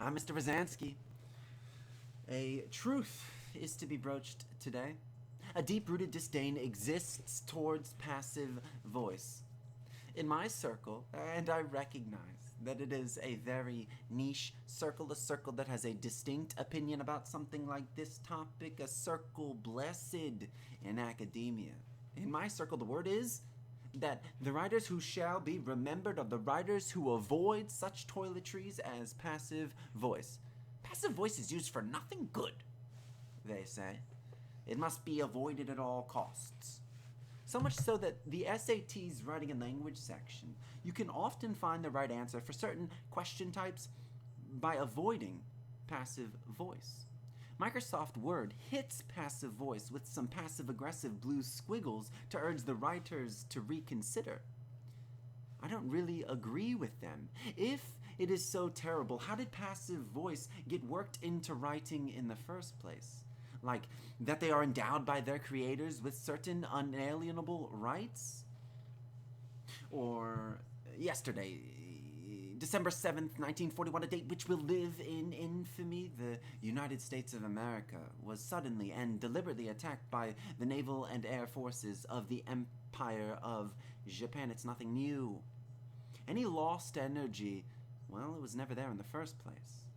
I'm Mr. Rosansky. A truth is to be broached today. A deep-rooted disdain exists towards passive voice. In my circle, and I recognize that it is a very niche circle, a circle that has a distinct opinion about something like this topic, a circle blessed in academia. In my circle, the word is that the writers who shall be remembered are the writers who avoid such toiletries as passive voice. Passive voice is used for nothing good, they say. It must be avoided at all costs. So much so that the SAT's writing and language section, you can often find the right answer for certain question types by avoiding passive voice. Microsoft Word hits passive voice with some passive-aggressive blue squiggles to urge the writers to reconsider. I don't really agree with them. If it is so terrible, how did passive voice get worked into writing in the first place? Like, that they are endowed by their creators with certain unalienable rights? Or yesterday, December 7th, 1941, a date which will live in infamy, the United States of America was suddenly and deliberately attacked by the naval and air forces of the Empire of Japan. It's nothing new. Any lost energy, well, it was never there in the first place.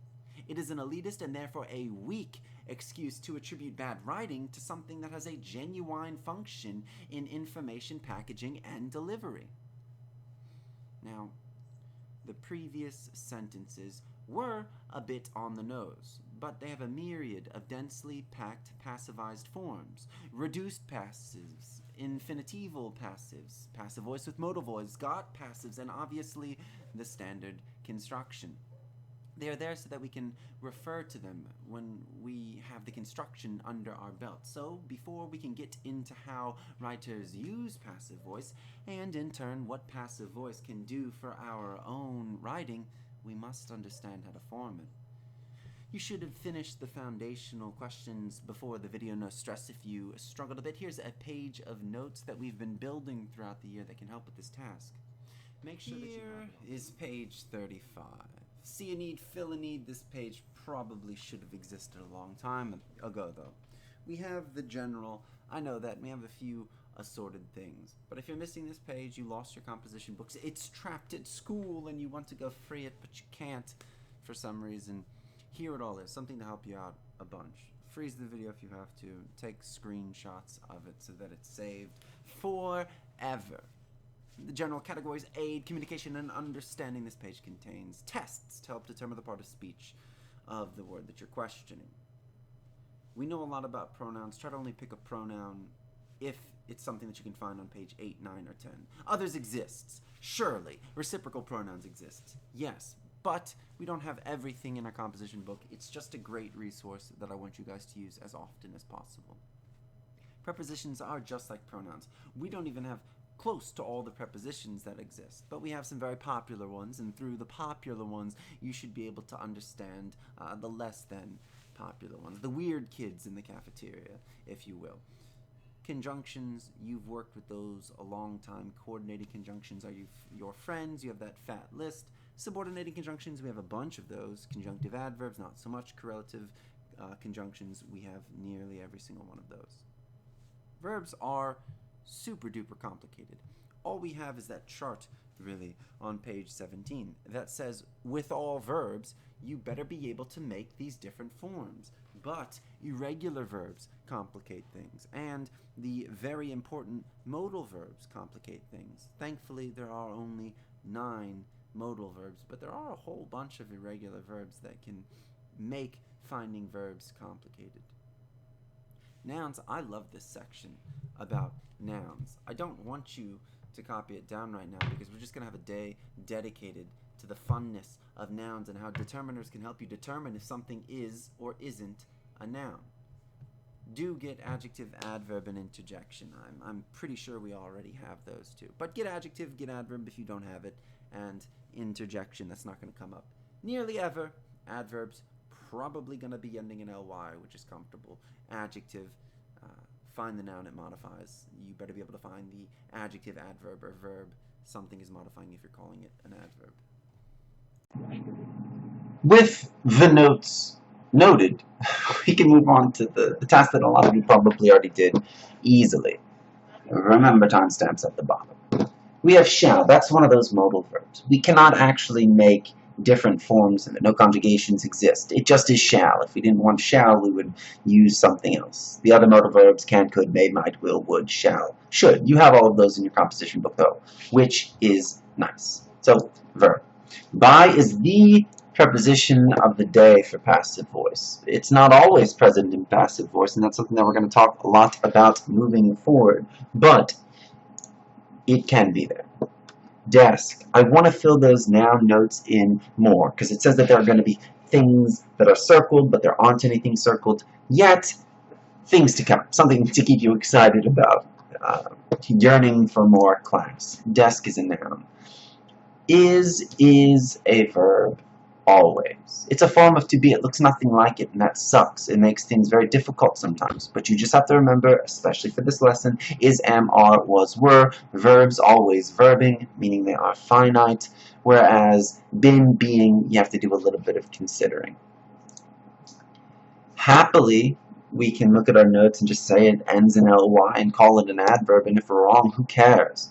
It is an elitist and therefore a weak excuse to attribute bad writing to something that has a genuine function in information packaging and delivery. Now, the previous sentences were a bit on the nose, but they have a myriad of densely packed passivized forms, reduced passives, infinitival passives, passive voice with modal voice, got passives, and obviously the standard construction. They are there so that we can refer to them when we have the construction under our belt. So before we can get into how writers use passive voice, and in turn what passive voice can do for our own writing, we must understand how to form it. You should have finished the foundational questions before the video, no stress if you struggled a bit. Here's a page of notes that we've been building throughout the year that can help with this task. Make sure that you have it. Here is page 35. See a need, fill a need. This page probably should have existed a long time ago, though. We have the general. I know that. We have a few assorted things. But if you're missing this page, you lost your composition books. It's trapped at school, and you want to go free it, but you can't for some reason. Here it all is. Something to help you out a bunch. Freeze the video if you have to. Take screenshots of it so that it's saved forever. The general categories: aid, communication, and understanding. This page contains tests to help determine the part of speech of the word that you're questioning. We know a lot about pronouns. Try to only pick a pronoun if it's something that you can find on page 8, 9, or 10. Others exists. Surely. Reciprocal pronouns exist. Yes. But we don't have everything in our composition book. It's just a great resource that I want you guys to use as often as possible. Prepositions are just like pronouns. We don't even have close to all the prepositions that exist, but we have some very popular ones, and through the popular ones you should be able to understand the less than popular ones, the weird kids in the cafeteria, if you will. Conjunctions, you've worked with those a long time. Coordinating conjunctions are your friends. You have that fat list. Subordinating conjunctions, we have a bunch of those. Conjunctive adverbs, not so much. Correlative conjunctions, we have nearly every single one of those. Verbs are super duper complicated. All we have is that chart, really, on page 17 that says with all verbs you better be able to make these different forms. But irregular verbs complicate things, and the very important modal verbs complicate things. Thankfully there are only 9 modal verbs, but there are a whole bunch of irregular verbs that can make finding verbs complicated. Nouns, I love this section about nouns. I don't want you to copy it down right now because we're just going to have a day dedicated to the funness of nouns and how determiners can help you determine if something is or isn't a noun. Do get adjective, adverb, and interjection. I'm pretty sure we already have those two. But get adjective, get adverb if you don't have it, and interjection, that's not going to come up nearly ever. Adverbs, probably going to be ending in ly, which is comfortable. Adjective, find the noun it modifies. You better be able to find the adjective, adverb, or verb something is modifying if you're calling it an adverb. With the notes noted, we can move on to the task that a lot of you probably already did easily. Remember timestamps at the bottom. We have shall. That's one of those modal verbs. We cannot actually make different forms in it. No conjugations exist. It just is shall. If we didn't want shall, we would use something else. The other modal verbs, can, could, may, might, will, would, shall, should. You have all of those in your composition book, though, which is nice. So, verb. By is the preposition of the day for passive voice. It's not always present in passive voice, and that's something that we're going to talk a lot about moving forward, but it can be there. Desk. I want to fill those noun notes in more, because it says that there are going to be things that are circled, but there aren't anything circled yet. Things to come. Something to keep you excited about. Yearning for more class. Desk is a noun. Is a verb always. It's a form of to be. It looks nothing like it, and that sucks. It makes things very difficult sometimes. But you just have to remember, especially for this lesson, is, am, are, was, were. Verbs always verbing, meaning they are finite, whereas been, being, you have to do a little bit of considering. Happily, we can look at our notes and just say it ends in ly and call it an adverb, and if we're wrong, who cares?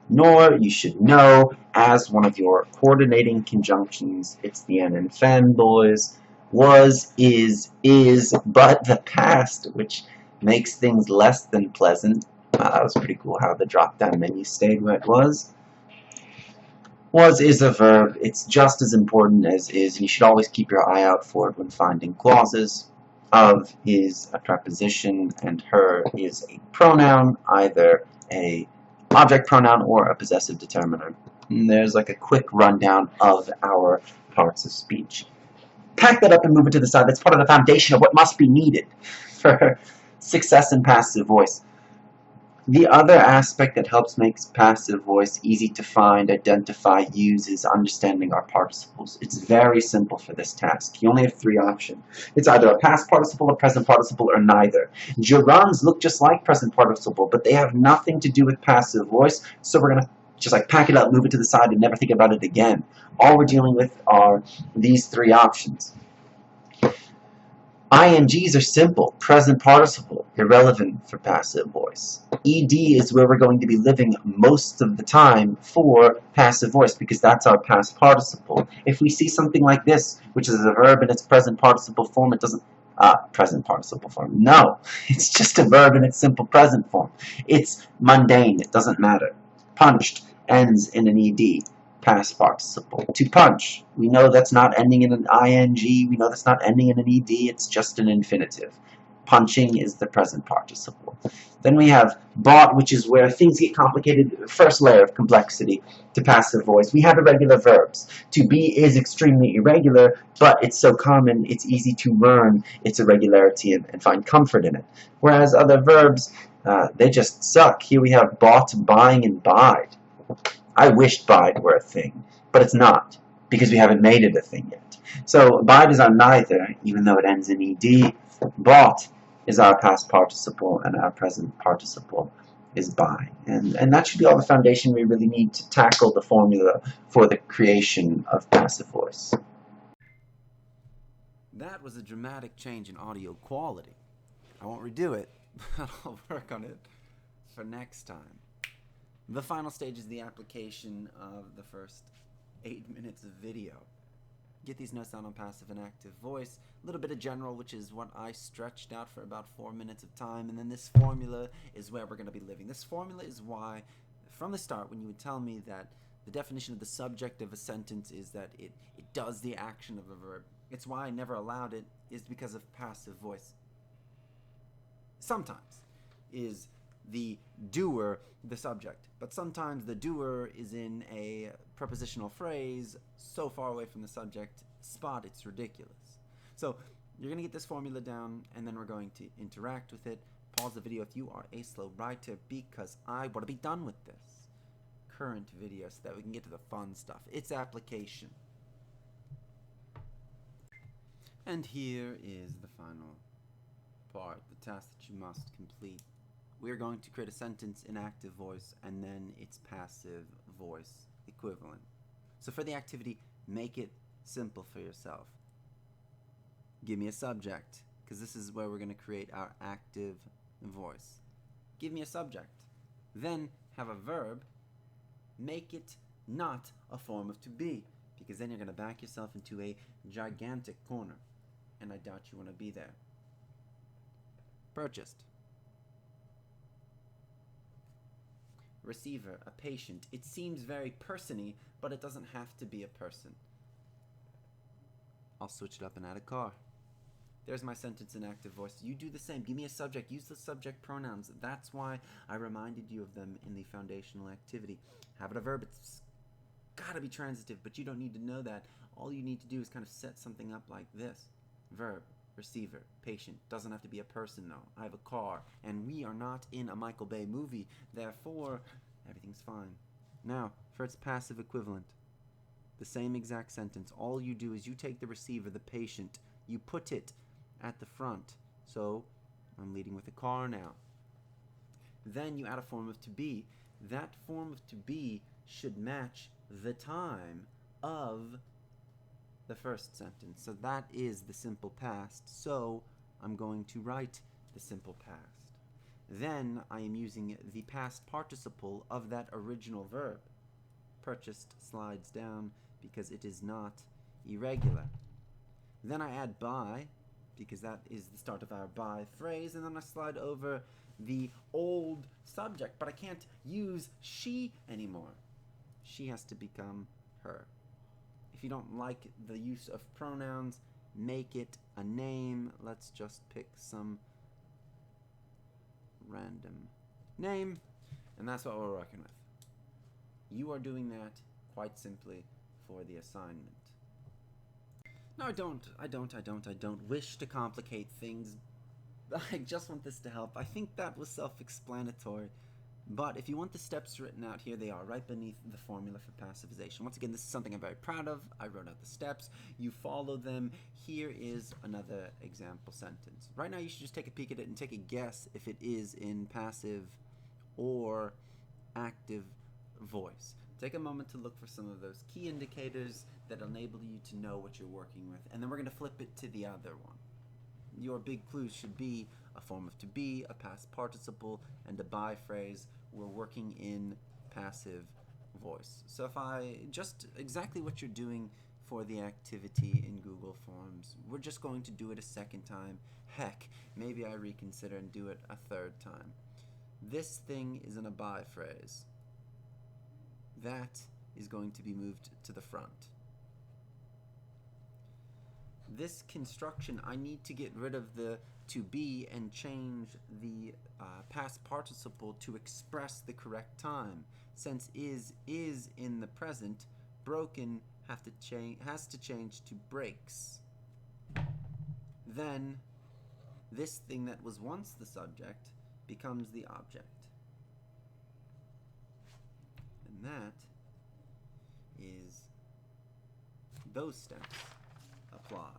Nor, you should know, as one of your coordinating conjunctions, it's the N and fen, boys. Was, is, but the past, which makes things less than pleasant. That was pretty cool how the drop-down menu stayed where it was. Was is a verb. It's just as important as is, and you should always keep your eye out for it when finding clauses. Of is a preposition, and her is a pronoun, either a object pronoun or a possessive determiner. And there's like a quick rundown of our parts of speech. Pack that up and move it to the side. That's part of the foundation of what must be needed for success in passive voice. The other aspect that helps make passive voice easy to find, identify, use is understanding our participles. It's very simple for this task. You only have three options. It's either a past participle, a present participle, or neither. Gerunds look just like present participle, but they have nothing to do with passive voice, so we're going to just like pack it up, move it to the side, and never think about it again. All we're dealing with are these three options. INGs are simple, present participle, irrelevant for passive voice. ED is where we're going to be living most of the time for passive voice, because that's our past participle. If we see something like this, which is a verb in its present participle form, it doesn't... present participle form. No, it's just a verb in its simple present form. It's mundane, it doesn't matter. Punched ends in an ED. Past participle. To punch. We know that's not ending in an ing. We know that's not ending in an ed. It's just an infinitive. Punching is the present participle. Then we have bought, which is where things get complicated. First layer of complexity to passive voice. We have irregular verbs. To be is extremely irregular, but it's so common, it's easy to learn its irregularity and find comfort in it. Whereas other verbs, they just suck. Here we have bought, buying, and bide. I wished bide were a thing, but it's not, because we haven't made it a thing yet. So bide is our neither, even though it ends in ed. Bought is our past participle, and our present participle is by. And that should be all the foundation we really need to tackle the formula for the creation of passive voice. That was a dramatic change in audio quality. I won't redo it, but I'll work on it for next time. The final stage is the application of the first 8 minutes of video. Get these notes down on passive and active voice. A little bit of general, which is what I stretched out for about 4 minutes of time. And then this formula is where we're going to be living. This formula is why, from the start, when you would tell me that the definition of the subject of a sentence is that it does the action of a verb, it's why I never allowed it, is because of passive voice. Sometimes is the doer the subject, but sometimes the doer is in a prepositional phrase so far away from the subject spot it's ridiculous. So you're going to get this formula down, and then we're going to interact with it. Pause the video if you are a slow writer, because I want to be done with this current video so that we can get to the fun stuff. It's application. And here is the final part, the task that you must complete. We're going to create a sentence in active voice and then its passive voice equivalent. So for the activity, make it simple for yourself. Give me a subject, because this is where we're going to create our active voice. Give me a subject. Then have a verb. Make it not a form of to be, because then you're going to back yourself into a gigantic corner, and I doubt you want to be there. Purchased. Receiver, a patient. It seems very person-y, but it doesn't have to be a person. I'll switch it up and add a car. There's my sentence in active voice. You do the same. Give me a subject. Use the subject pronouns. That's why I reminded you of them in the foundational activity. Have it a verb. It's got to be transitive, but you don't need to know that. All you need to do is kind of set something up like this. Verb, receiver, patient. Doesn't have to be a person, though. I have a car, and we are not in a Michael Bay movie. Therefore, everything's fine. Now, for its passive equivalent. The same exact sentence. All you do is you take the receiver, the patient, you put it at the front. So, I'm leading with a car now. Then you add a form of to be. That form of to be should match the time of the first sentence. So that is the simple past. So, I'm going to write the simple past. Then I am using the past participle of that original verb. Purchased slides down because it is not irregular. Then I add by, because that is the start of our by phrase, and then I slide over the old subject, but I can't use she anymore. She has to become her. If you don't like the use of pronouns, make it a name. Let's just pick some random name, and that's what we're working with. You are doing that quite simply for the assignment. No, I don't wish to complicate things. I just want this to help. I think that was self-explanatory. But if you want the steps written out, here they are, right beneath the formula for passivization. Once again, this is something I'm very proud of. I wrote out the steps. You follow them. Here is another example sentence. Right now, you should just take a peek at it and take a guess if it is in passive or active voice. Take a moment to look for some of those key indicators that enable you to know what you're working with, and then we're going to flip it to the other one. Your big clues should be a form of to be, a past participle, and a by phrase. We're working in passive voice. So if I just exactly what you're doing for the activity in Google Forms, we're just going to do it a second time. Heck, maybe I reconsider and do it a third time. This thing is in a by phrase. That is going to be moved to the front. This construction, I need to get rid of the to be and change the past participle to express the correct time. Since is in the present, broken has to change to breaks. Then this thing that was once the subject becomes the object. And that is those steps apply.